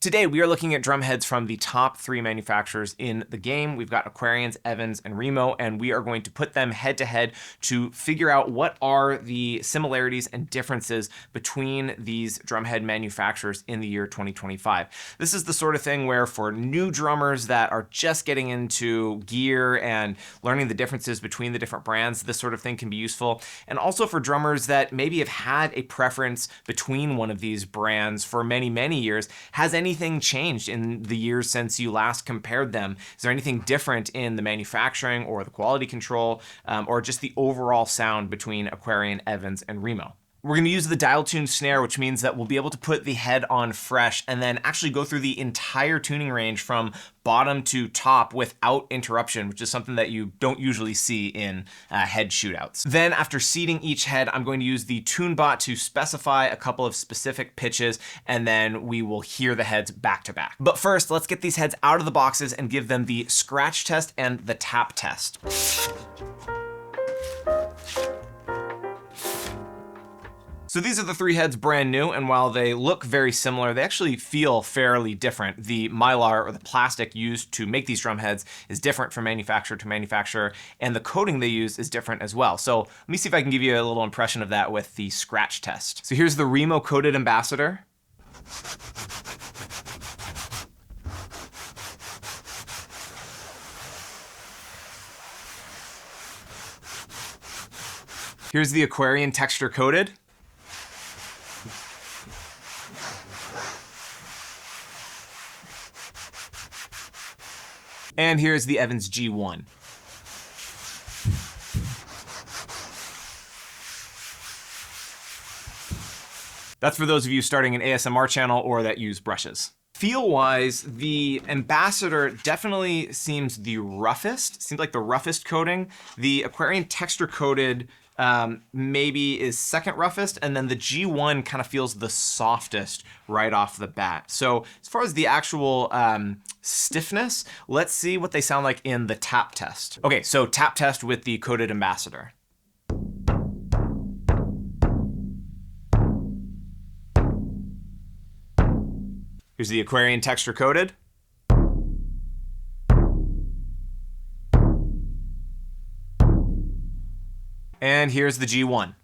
Today, we are looking at drum heads from the top 3 manufacturers in the game. We've got Aquarians, EVANS, and Remo, and we are going to put them head to head to figure out what are the similarities and differences between these drumhead manufacturers in the year 2025. This is the sort of thing where for new drummers that are just getting into gear and learning the differences between the different brands, this sort of thing can be useful. And also for drummers that maybe have had a preference between one of these brands for many, many years. Has anything changed in the years since you last compared them? Is there anything different in the manufacturing or the quality control or just the overall sound between Aquarian, EVANS, and Remo? We're going to use the Dialtune snare, which means that we'll be able to put the head on fresh and then actually go through the entire tuning range from bottom to top without interruption, which is something that you don't usually see in head shootouts. Then after seating each head, I'm going to use the TuneBot to specify a couple of specific pitches, and then we will hear the heads back to back. But first, let's get these heads out of the boxes and give them the scratch test and the tap test. So these are the 3 heads brand new, and while they look very similar, they actually feel fairly different. The mylar, or the plastic used to make these drum heads, is different from manufacturer to manufacturer, and the coating they use is different as well. So let me see if I can give you a little impression of that with the scratch test. So here's the Remo coated ambassador. Here's the Aquarian texture coated. And here's the EVANS G1. That's for those of you starting an ASMR channel or that use brushes. Feel-wise, the Ambassador definitely seems the roughest. Seems like the roughest coating. The Aquarian texture-coated maybe is second roughest, and then the G1 kind of feels the softest right off the bat. So as far as the actual stiffness, let's see what they sound like in the tap test. Okay, so tap test with the coated Ambassador. Here's the Aquarian texture coated. And here's the G1.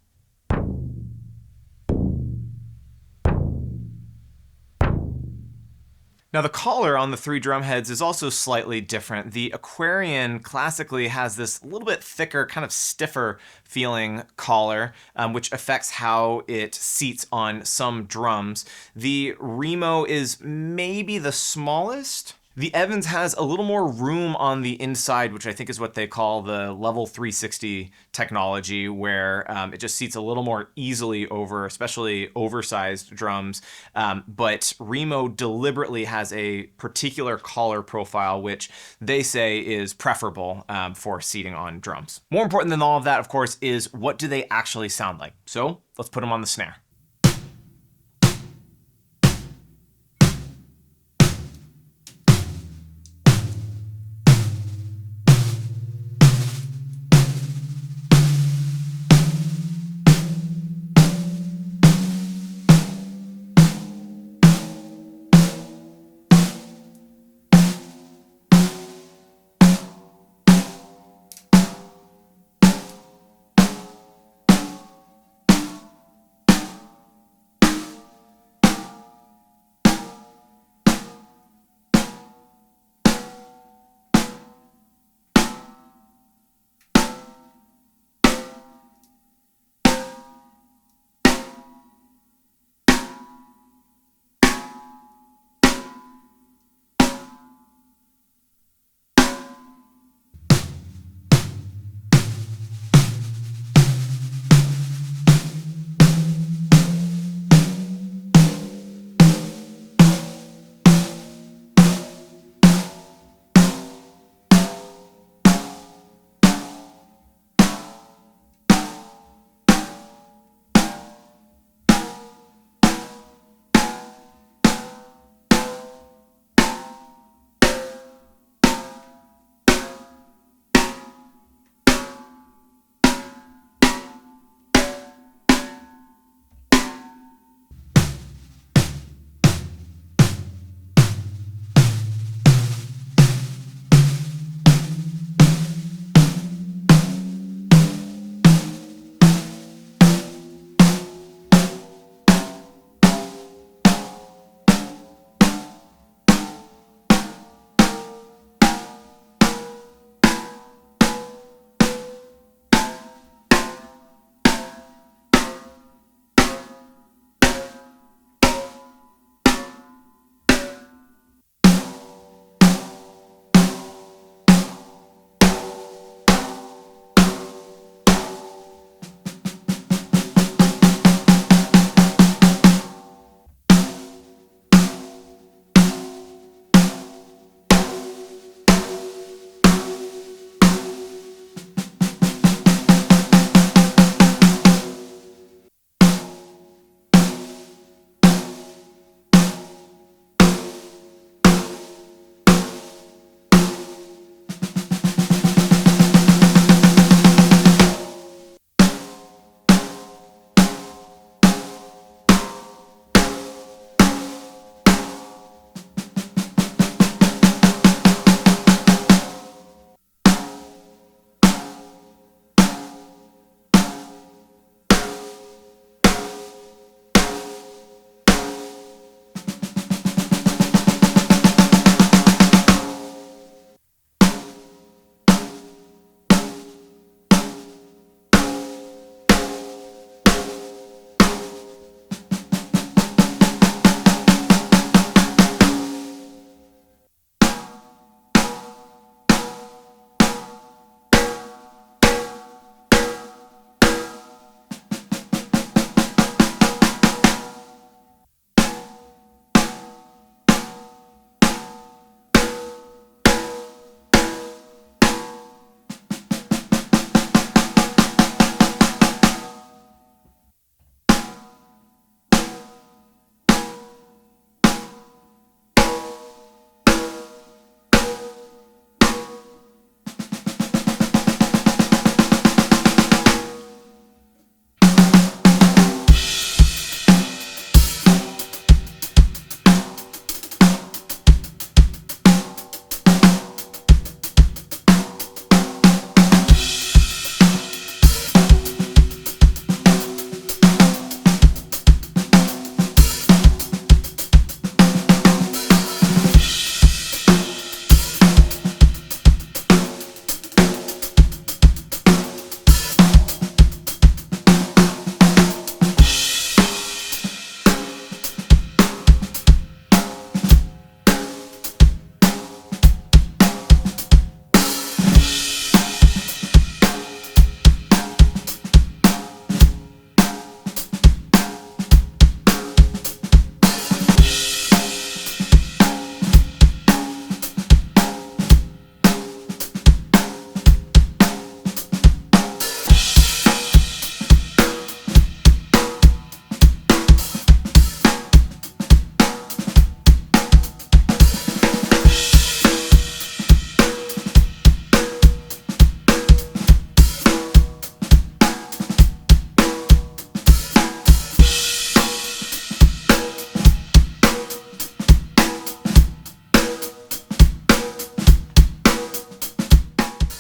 Now the collar on the 3 drum heads is also slightly different. The Aquarian classically has this little bit thicker, kind of stiffer feeling collar, which affects how it seats on some drums. The Remo is maybe the smallest. The EVANS has a little more room on the inside, which I think is what they call the level 360 technology, where it just seats a little more easily over, especially oversized drums. But Remo deliberately has a particular collar profile, which they say is preferable for seating on drums. More important than all of that, of course, is what do they actually sound like? So let's put them on the snare.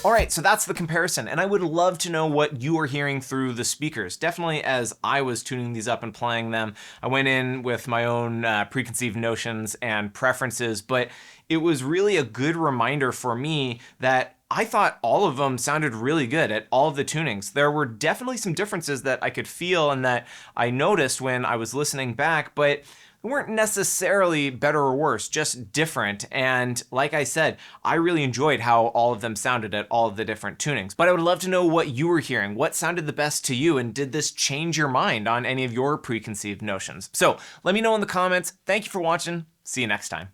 All right, so that's the comparison, and I would love to know what you are hearing through the speakers. Definitely as I was tuning these up and playing them, I went in with my own preconceived notions and preferences, but it was really a good reminder for me that I thought all of them sounded really good at all of the tunings. There were definitely some differences that I could feel and that I noticed when I was listening back, but they weren't necessarily better or worse, just different. And like I said, I really enjoyed how all of them sounded at all of the different tunings. But I would love to know what you were hearing. What sounded the best to you? And did this change your mind on any of your preconceived notions? So let me know in the comments. Thank you for watching. See you next time.